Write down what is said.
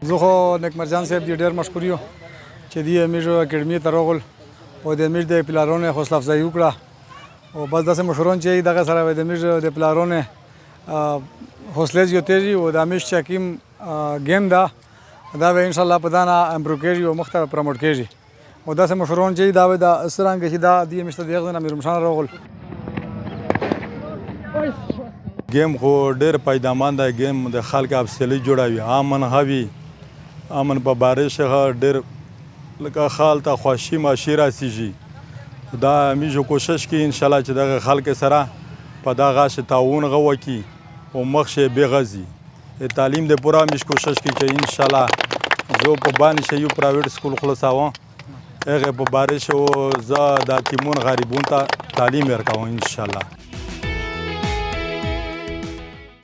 زه خو نیکمرجان صاحب دی ډېر مشکور یو چې دی امیر اکیډمي ته راغل او د امیر د پلارونو حوصله افزایي وکړه او بس داسې مشران چې دغه سره د امیر د پلارونو حوصله زیاتېږي او د امیر حکیم ګیم ده دا به انشاءالله په دا نه امپروو کېږي او مخ ته پروموټ کېږي او داسې مشران چې دا به د څرنګه چې دا دی امیر ته د هغه ځای نه میرمشان راغل گیم خو ډېر پایدامان دی گیم د خلک حوصلې جوړوي امن په بارش ډېر لکه خال ته خوښي ماشي راسیږي دا همیشه کوشش کوي انشاءالله چې دغه خلک سره په دغه تعاون وکړي او مخ شي بېغځي تعلیم د پوره همیشه کوشش کوي چې انشاءالله زه په باندې یو پرایویټ سکول خلاصوم هغه په بارش او زه د یتیمون غریبون ته تعلیم ورکوم انشاءالله